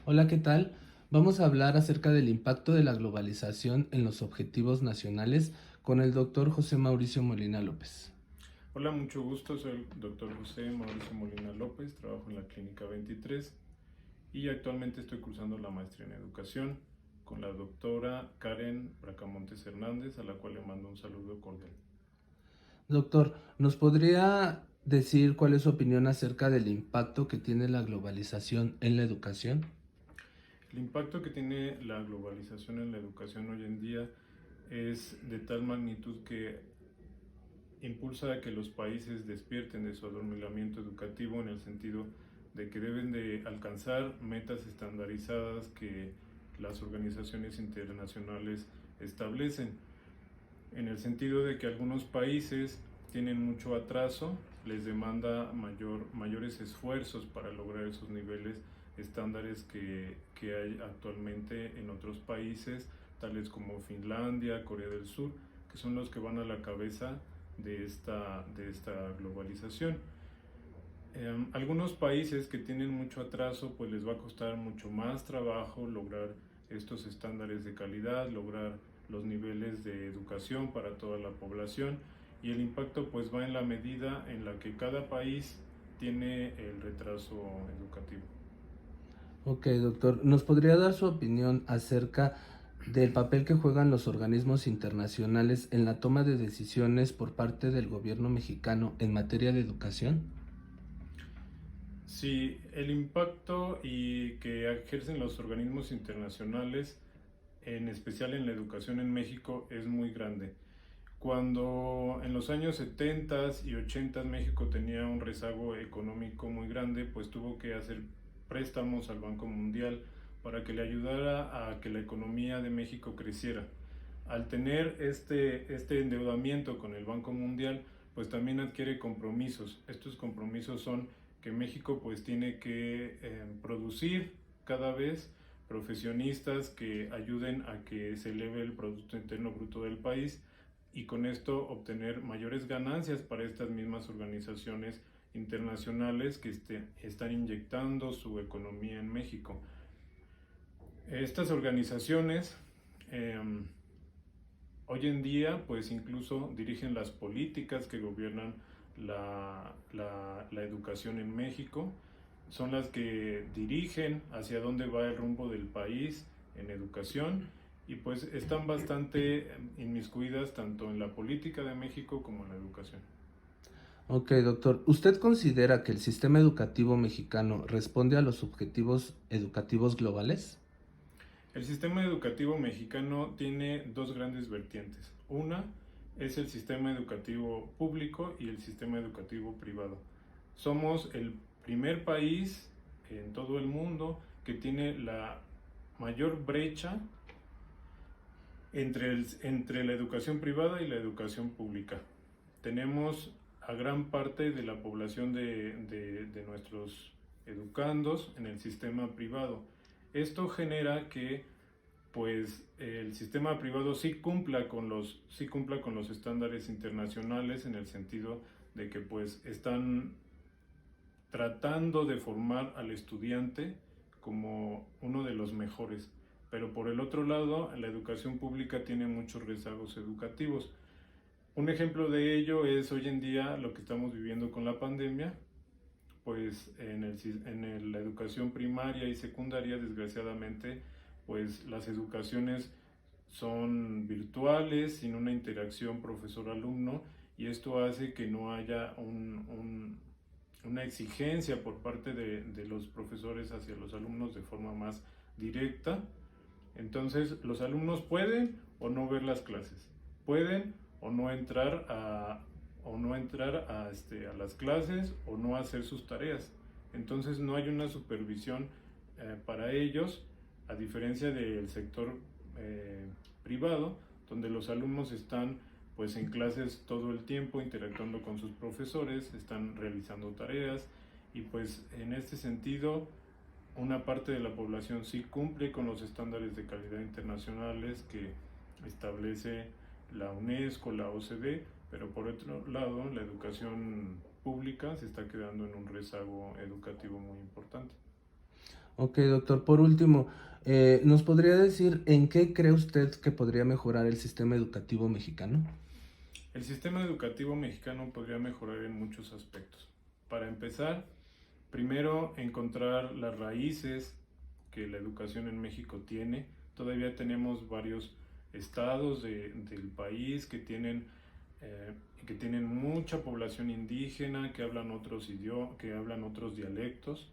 Hola, ¿qué tal? Vamos a hablar acerca del impacto de la globalización en los objetivos nacionales con el doctor José Mauricio Molina López. Hola, mucho gusto. Soy el doctor José Mauricio Molina López, trabajo en la Clínica 23 y actualmente estoy cursando la maestría en educación con la doctora Karen Bracamontes Hernández, a la cual le mando un saludo cordial. Doctor, ¿nos podría decir cuál es su opinión acerca del impacto que tiene la globalización en la educación? El impacto que tiene la globalización en la educación hoy en día es de tal magnitud que impulsa a que los países despierten de su adormilamiento educativo en el sentido de que deben de alcanzar metas estandarizadas que las organizaciones internacionales establecen, en el sentido de que algunos países tienen mucho atraso, les demanda mayores esfuerzos para lograr esos niveles estándares que hay actualmente en otros países, tales como Finlandia, Corea del Sur, que son los que van a la cabeza de esta globalización. Algunos países que tienen mucho atraso, pues les va a costar mucho más trabajo lograr estos estándares de calidad, lograr los niveles de educación para toda la población, y el impacto pues va en la medida en la que cada país tiene el retraso educativo. Ok, doctor, ¿nos podría dar su opinión acerca del papel que juegan los organismos internacionales en la toma de decisiones por parte del gobierno mexicano en materia de educación? Sí, el impacto y que ejercen los organismos internacionales, en especial en la educación en México, es muy grande. Cuando en los años 70 y 80 México tenía un rezago económico muy grande, pues tuvo que hacer préstamos al Banco Mundial para que le ayudara a que la economía de México creciera. Al tener este endeudamiento con el Banco Mundial, pues también adquiere compromisos. Estos compromisos son que México pues tiene que producir cada vez profesionistas que ayuden a que se eleve el Producto Interno Bruto del país, y con esto obtener mayores ganancias para estas mismas organizaciones internacionales que están inyectando su economía en México. Estas organizaciones eh, hoy en día pues incluso dirigen las políticas que gobiernan la educación en México, son las que dirigen hacia dónde va el rumbo del país en educación, y pues están bastante inmiscuidas tanto en la política de México como en la educación. Ok, doctor, ¿usted considera que el sistema educativo mexicano responde a los objetivos educativos globales? El sistema educativo mexicano tiene dos grandes vertientes. Una es el sistema educativo público y el sistema educativo privado. Somos el primer país en todo el mundo que tiene la mayor brecha entre la educación privada y la educación pública. Tenemos a gran parte de la población de nuestros educandos en el sistema privado. Esto genera que pues el sistema privado sí cumpla con los estándares internacionales, en el sentido de que pues están tratando de formar al estudiante como uno de los mejores. Pero por el otro lado, la educación pública tiene muchos rezagos educativos. Un ejemplo de ello es hoy en día lo que estamos viviendo con la pandemia, pues la educación primaria y secundaria, desgraciadamente, pues las educaciones son virtuales, sin una interacción profesor-alumno, y esto hace que no haya una exigencia por parte de los profesores hacia los alumnos de forma más directa. Entonces los alumnos pueden o no ver las clases, pueden o no entrar a las clases, o no hacer sus tareas. Entonces no hay una supervisión para ellos, a diferencia del sector eh, privado, donde los alumnos están pues en clases todo el tiempo, interactuando con sus profesores, están realizando tareas, y pues en este sentido una parte de la población sí cumple con los estándares de calidad internacionales que establece la UNESCO, la OCDE, pero por otro lado la educación pública se está quedando en un rezago educativo muy importante. Ok, doctor. Por último, ¿nos podría decir en qué cree usted que podría mejorar el sistema educativo mexicano? El sistema educativo mexicano podría mejorar en muchos aspectos. Para empezar, primero encontrar las raíces que la educación en México tiene. Todavía tenemos varios estados del país eh, que tienen mucha población indígena, que hablan otros idiomas, que hablan otros dialectos.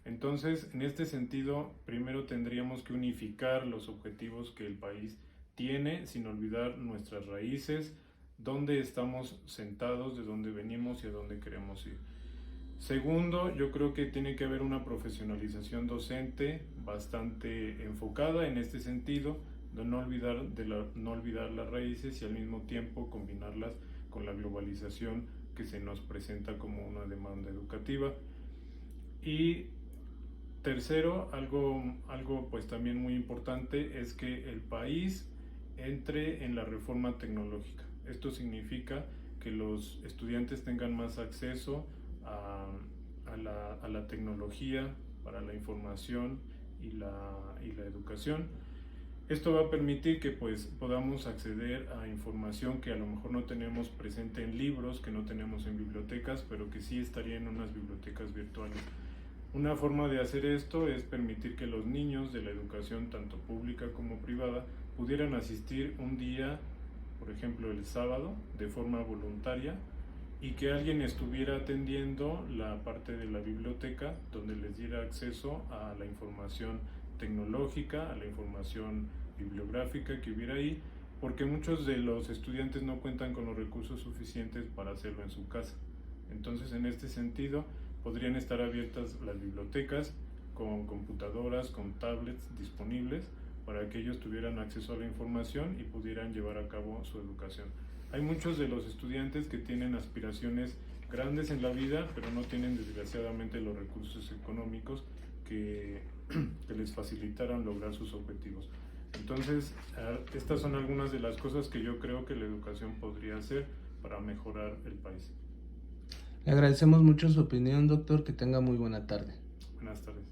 Entonces, en este sentido, primero tendríamos que unificar los objetivos que el país tiene, sin olvidar nuestras raíces, dónde estamos sentados, de dónde venimos y a dónde queremos ir. Segundo, yo creo que tiene que haber una profesionalización docente bastante enfocada en este sentido, de no olvidar las raíces y al mismo tiempo combinarlas con la globalización que se nos presenta como una demanda educativa. Y tercero, algo pues también muy importante es que el país entre en la reforma tecnológica. Esto significa que los estudiantes tengan más acceso a la tecnología para la información y la educación. Esto va a permitir que pues podamos acceder a información que a lo mejor no tenemos presente en libros, que no tenemos en bibliotecas, pero que sí estaría en unas bibliotecas virtuales. Una forma de hacer esto es permitir que los niños de la educación, tanto pública como privada, pudieran asistir un día, por ejemplo el sábado, de forma voluntaria, y que alguien estuviera atendiendo la parte de la biblioteca donde les diera acceso a la información tecnológica, a la información bibliográfica que hubiera ahí, porque muchos de los estudiantes no cuentan con los recursos suficientes para hacerlo en su casa. Entonces, en este sentido, podrían estar abiertas las bibliotecas con computadoras, con tablets disponibles para que ellos tuvieran acceso a la información y pudieran llevar a cabo su educación. Hay muchos de los estudiantes que tienen aspiraciones grandes en la vida, pero no tienen desgraciadamente los recursos económicos que les facilitaran lograr sus objetivos. Entonces, estas son algunas de las cosas que yo creo que la educación podría hacer para mejorar el país. Le agradecemos mucho su opinión, doctor. Que tenga muy buena tarde. Buenas tardes.